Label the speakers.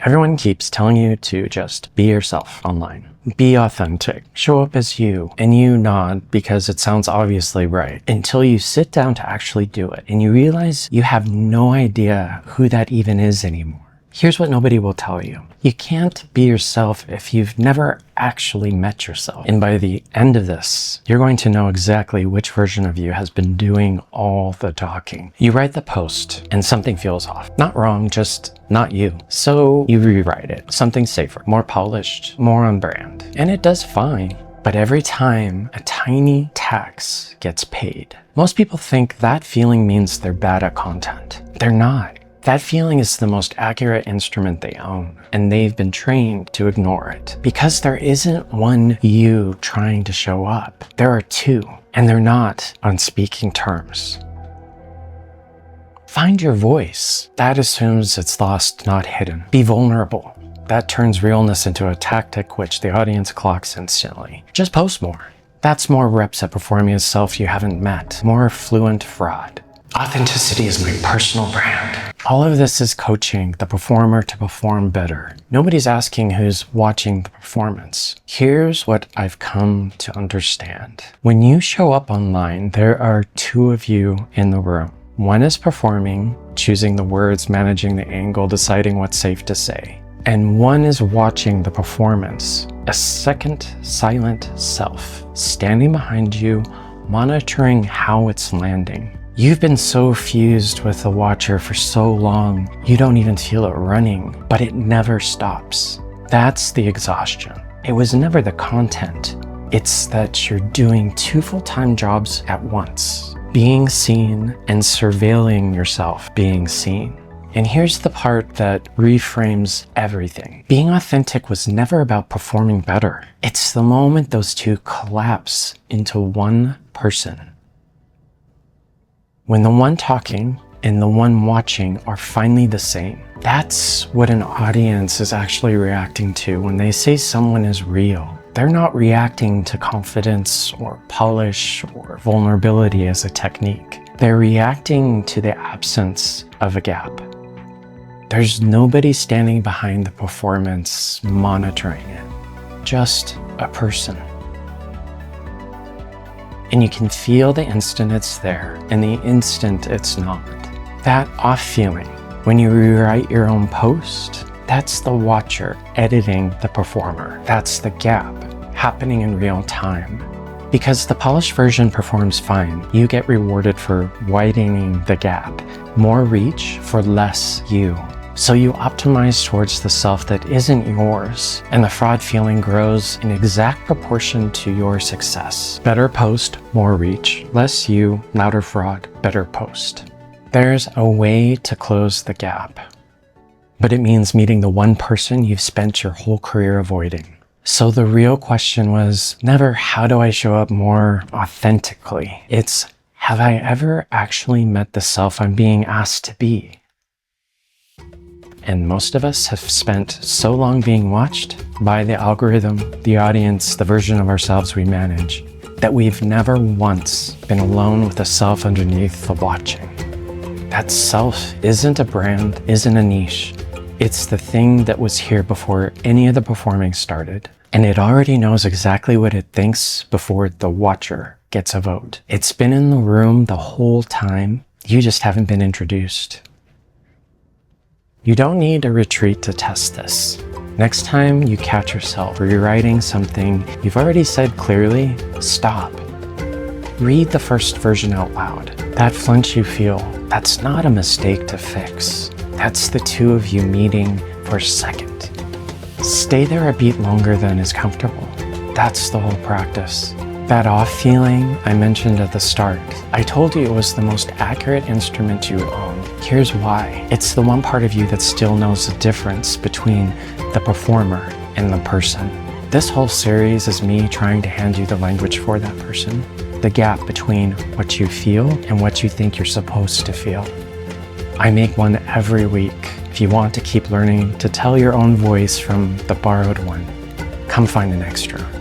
Speaker 1: Everyone keeps telling you to just be yourself online. Be authentic. Show up as you. And you nod because it sounds obviously right until you sit down to actually do it and you realize you have no idea who that even is anymore. Here's what nobody will tell you. You can't be yourself if you've never actually met yourself. And by the end of this, you're going to know exactly which version of you has been doing all the talking. You write the post and something feels off. Not wrong, just not you. So you rewrite it. Something safer, more polished, more on brand. And it does fine. But every time a tiny tax gets paid, most people think that feeling means they're bad at content. They're not. That feeling is the most accurate instrument they own, and they've been trained to ignore it. Because there isn't one you trying to show up. There are two, and they're not on speaking terms. Find your voice. That assumes it's lost, not hidden. Be vulnerable. That turns realness into a tactic which the audience clocks instantly. Just post more. That's more reps at performing a self you haven't met. More fluent fraud. Authenticity is my personal brand. All of this is coaching the performer to perform better. Nobody's asking who's watching the performance. Here's what I've come to understand. When you show up online, there are two of you in the room. One is performing, choosing the words, managing the angle, deciding what's safe to say. And one is watching the performance, a second silent self, standing behind you, monitoring how it's landing. You've been so fused with the watcher for so long, you don't even feel it running, but it never stops. That's the exhaustion. It was never the content. It's that you're doing two full-time jobs at once, being seen and surveilling yourself being seen. And here's the part that reframes everything. Being authentic was never about performing better. It's the moment those two collapse into one person. When the one talking and the one watching are finally the same. That's what an audience is actually reacting to when they say someone is real. They're not reacting to confidence or polish or vulnerability as a technique. They're reacting to the absence of a gap. There's nobody standing behind the performance monitoring it. Just a person. And you can feel the instant it's there and the instant it's not. That off feeling, when you rewrite your own post, that's the watcher editing the performer. That's the gap happening in real time. Because the polished version performs fine, you get rewarded for widening the gap. More reach for less you. So you optimize towards the self that isn't yours, and the fraud feeling grows in exact proportion to your success. Better post, more reach. Less you, louder fraud, better post. There's a way to close the gap, but it means meeting the one person you've spent your whole career avoiding. So the real question was never how do I show up more authentically? It's have I ever actually met the self I'm being asked to be? And most of us have spent so long being watched by the algorithm, the audience, the version of ourselves we manage, that we've never once been alone with the self underneath the watching. That self isn't a brand, isn't a niche. It's the thing that was here before any of the performing started. And it already knows exactly what it thinks before the watcher gets a vote. It's been in the room the whole time. You just haven't been introduced. You don't need a retreat to test this. Next time you catch yourself rewriting something you've already said clearly, stop. Read the first version out loud. That flinch you feel, that's not a mistake to fix. That's the two of you meeting for a second. Stay there a beat longer than is comfortable. That's the whole practice. That off feeling I mentioned at the start, I told you it was the most accurate instrument you own. Here's why. It's the one part of you that still knows the difference between the performer and the person. This whole series is me trying to hand you the language for that person, the gap between what you feel and what you think you're supposed to feel. I make one every week. If you want to keep learning to tell your own voice from the borrowed one, come find an extra.